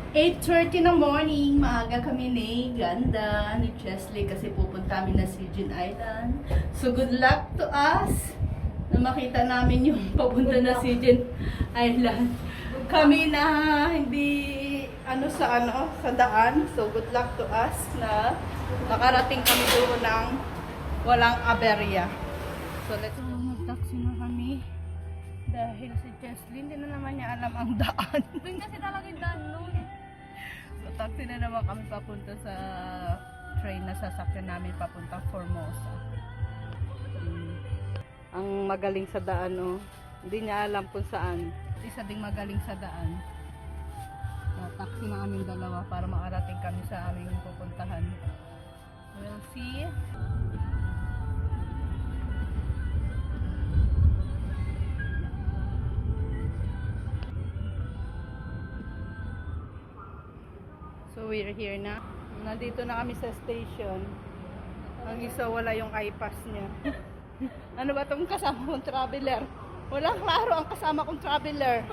8:30 ng morning, maaga kami ni Ganda, ni Chesley kasi pupunta kami na Sijin Island. So good luck to us na makita namin yung papunta na Sijin Island. Kami na hindi sa daan. So good luck to us na makarating kami doon ng walang aberya. So let's go. Mag-taxi na kami dahil si Chesley hindi na naman niya alam ang daan. Doon kasi talaga yung daan nun. So, taxi na naman kami papunta sa train na sasakyan namin papunta Formosa. Ang magaling sa daan, oh. Hindi niya alam kung saan. Isa ding magaling sa daan. So, taxi na aming dalawa para makarating kami sa aming pupuntahan. We'll see. So we're here na. Nandito na kami sa station. Ang isa wala yung iPass niya. Ano ba itong kasama kong traveler? Walang klaro ang kasama kong traveler.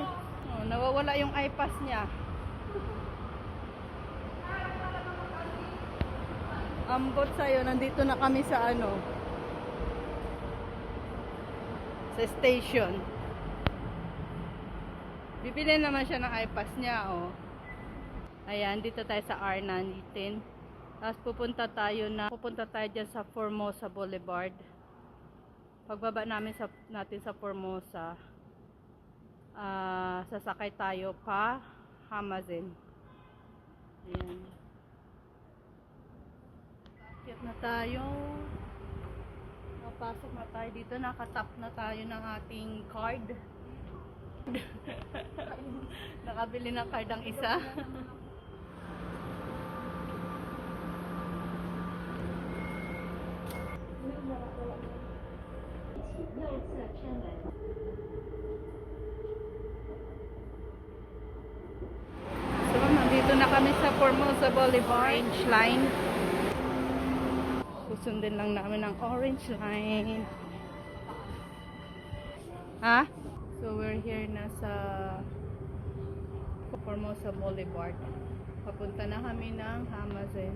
Oh, nawawala yung iPass niya. Ambot sa'yo, nandito na kami sa sa station. Bibili naman siya ng iPass niya, oh. Ayan, dito tayo sa R19. Tapos pupunta tayo dyan sa Formosa Boulevard. Pagbaba natin sa Formosa, sasakay tayo pa Hamazin. Ayan. Akit na tayo. Napasok na tayo dito. Nakatap na tayo ng ating card. Nakabili ng card ang isa. So, nandito na kami sa Formosa Boulevard. Orange line. Susundin lang namin ang orange line. Ha? So, we're here na sa Formosa Boulevard. Papunta na kami ng Hamazin.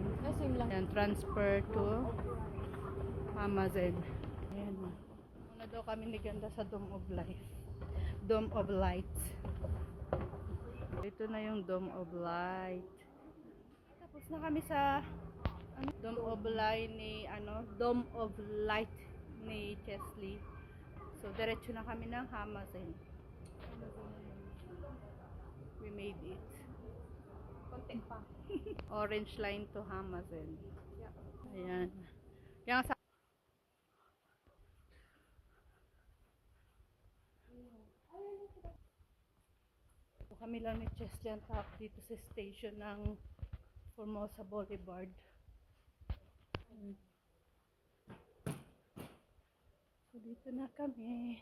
Ayan, transfer to Hamazin. Ayan. Una daw kami ni Ganda sa Dome of Light. Dome of Light. Ito na yung Dome of Light. Tapos na kami sa Dome of Light Dome of Light ni Chesley. So diretso na kami ng Hamazin. We made it. Konti pa. Orange line to Hamazin. Ayan. Yan sa kami lang ni Chesley ang top dito sa station ng Formosa Boulevard. So dito na kami.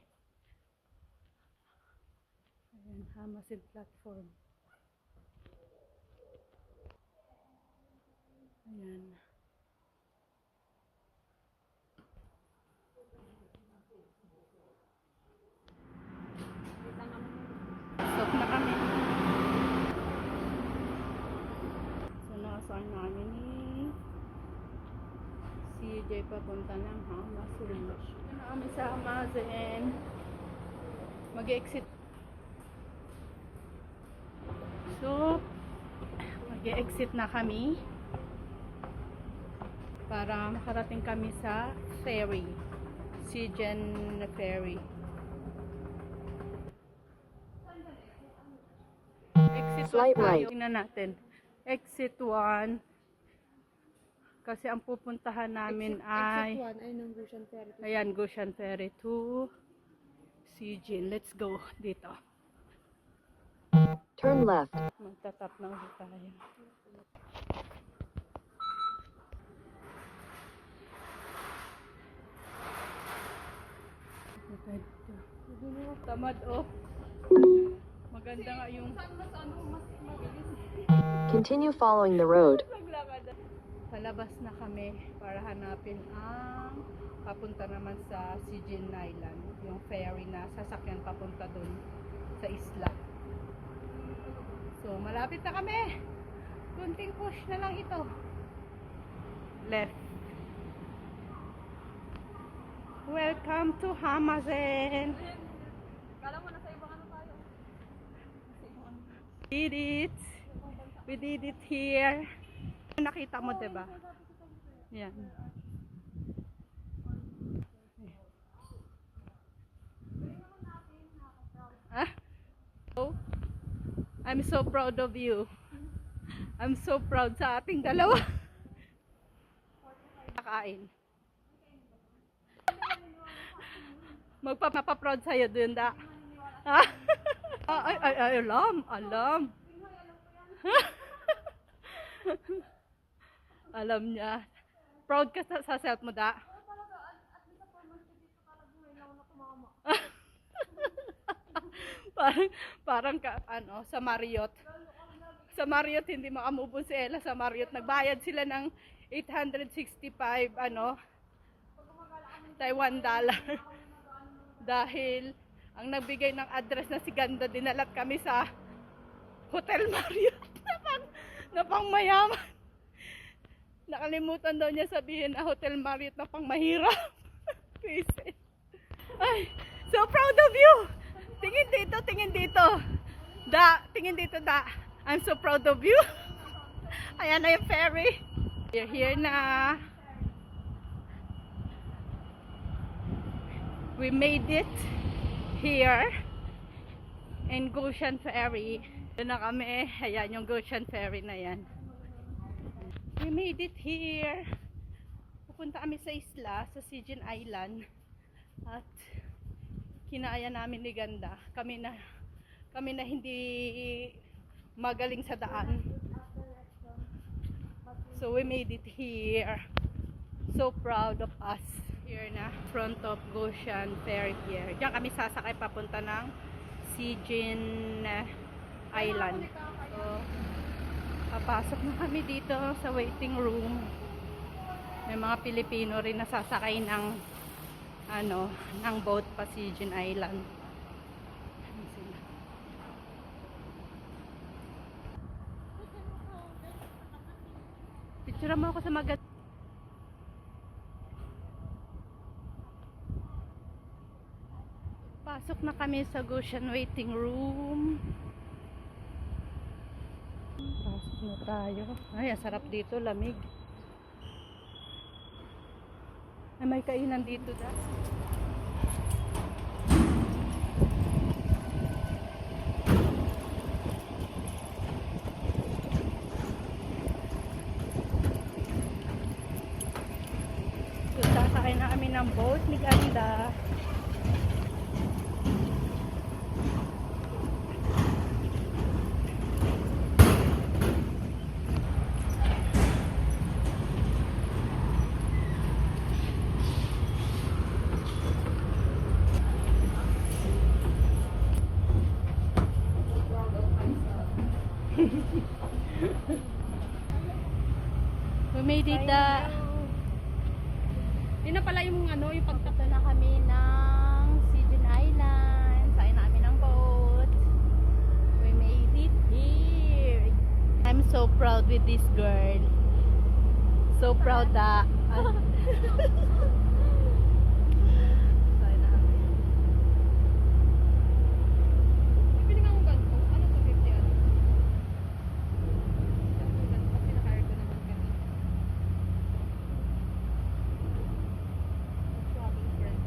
Ayan, Hamazin platform. Ayan. Stop na kami. So nakasaan namin ni CJ papunta ng Hamazin. Ito na kami sa Hamazin. Mag-exit. So mag-exit na kami para makarating kami sa ferry, Sijin Ferry. Exit 1 tayo. Tingnan natin. Exit 1 kasi ang pupuntahan namin ay ng Gushan Ferry. ayan, Gushan Ferry to Sijin. Let's go dito. Turn left. Magtatap na ulit tayo. Tamad, oh. Maganda nga yung Continue following the road. palabas na kami para hanapin ang papunta naman sa Sijin Island, yung ferry na sasakyan papunta dun sa isla. malapit na kami. Kunting push na lang ito. Left. Welcome to Hamazen. Kala mo nasa ibang ano tayo. Did it. We did it here. Nakita mo, diba? Yan. Ah? Oh, I'm so proud of you. I'm so proud sa ating dalawa. Kakain. Magpapaproud sa'yo dun, da. Ah? Ay, alam. Alam niya. Proud ka sa self mo, da. parang ano, sa Marriott. Sa Marriott hindi makamove si Ella sa Marriott. Nagbayad sila ng 865 Taiwan dollar. Dahil ang nagbigay ng address na si Ganda, dinalat kami sa Hotel Marriott na pang mayaman. Nakalimutan daw niya sabihin na Hotel Marriott na pang mahirap. Crazy. Ay, so proud of you. Tingin dito. Tingin dito, da. I'm so proud of you. Ayan na yung ferry. We're here na. We made it here in Goshen Ferry. Doon na kami. Ayan yung Goshen Ferry na yan. We made it here. Pupunta kami sa isla, sa Sijin Island. At kinaya namin ni Ganda. Kami na hindi magaling sa daan. So we made it here. So proud of us. Here na, front of Goshen Ferry Pier. Diyan kami sasakay papunta ng Sijin Island. So, papasok na kami dito sa waiting room. May mga Pilipino rin na sasakay ng ng boat pa Sijin Island. Picture mo ako sa magat. Pasok na kami sa Goshen waiting room. Pasok na tayo. Ay, ang sarap dito, lamig. Ay, may kainan dito da. So, sasakay na kami ng boat ni Ganda. We made it. Yun na pala yung yung Pagtapos na kami ng Sijin Island. Sakay na kami ng boat. We made it here. I'm so proud with this girl. So proud that. Pili nga akong ganito. Ano to, 50 ano? Kasi na-hire ko naman kami. Travel friend.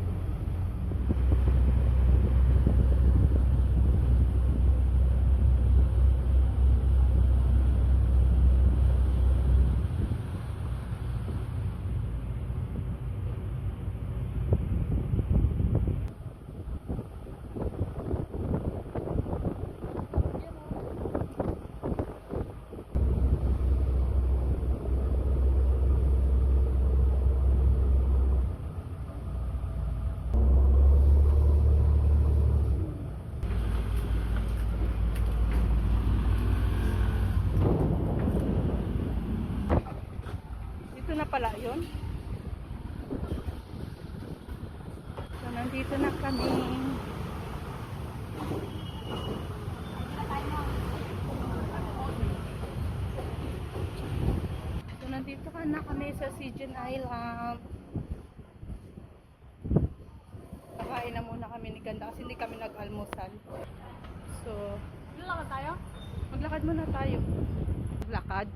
Dito na pala yun. So, nandito na kami. kami sa Sijen Island. Kakain na muna kami ni Ganda kasi hindi kami nag-almusal. So, Lalakad tayo? maglakad muna tayo. Maglakad?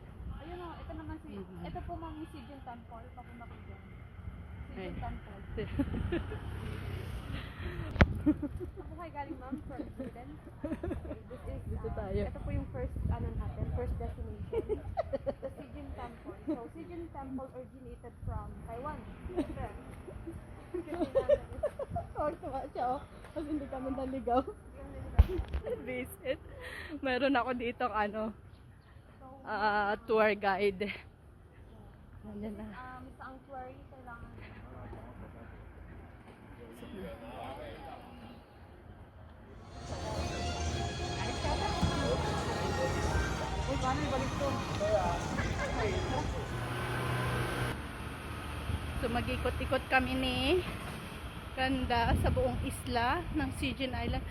Ayun o, ito naman si... Ito po ma'am yung Sijen Temple. Papunta po dyan. Ay. Sijen Temple. Ako kayo galing ma'am from Sweden. This is... Dito tayo. Ito po yung first, natin, first destination. The Sijen Temple. So, Sijen Temple originated from Taiwan. Siyempre. Oh, tama siya oh. Kasi hindi kami naligaw. Visit. Meron ako dito tour guide. Ayan na. Sanctuary, kailangan. Uy, paano ibalik to? So mag-ikot-ikot kami ni Ganda sa buong isla ng Sijen Island.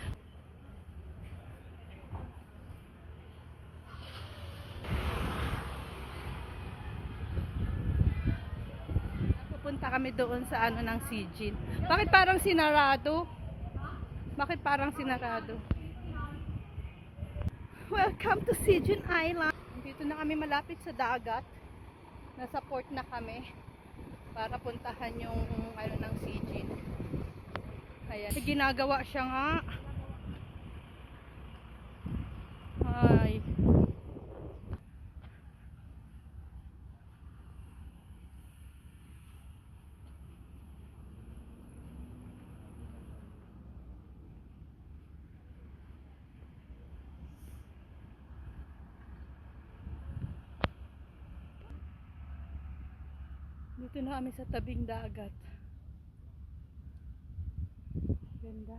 Pupunta kami doon sa ng Sijen. Bakit parang sinarado? Bakit parang sinarado? Welcome to Sijen Island. Dito na kami malapit sa dagat. Nasa port na kami para puntahan yung ng Sijen. Ayan. Ginagawa siya nga. Ay. Dito na kami sa tabing dagat. Ganda.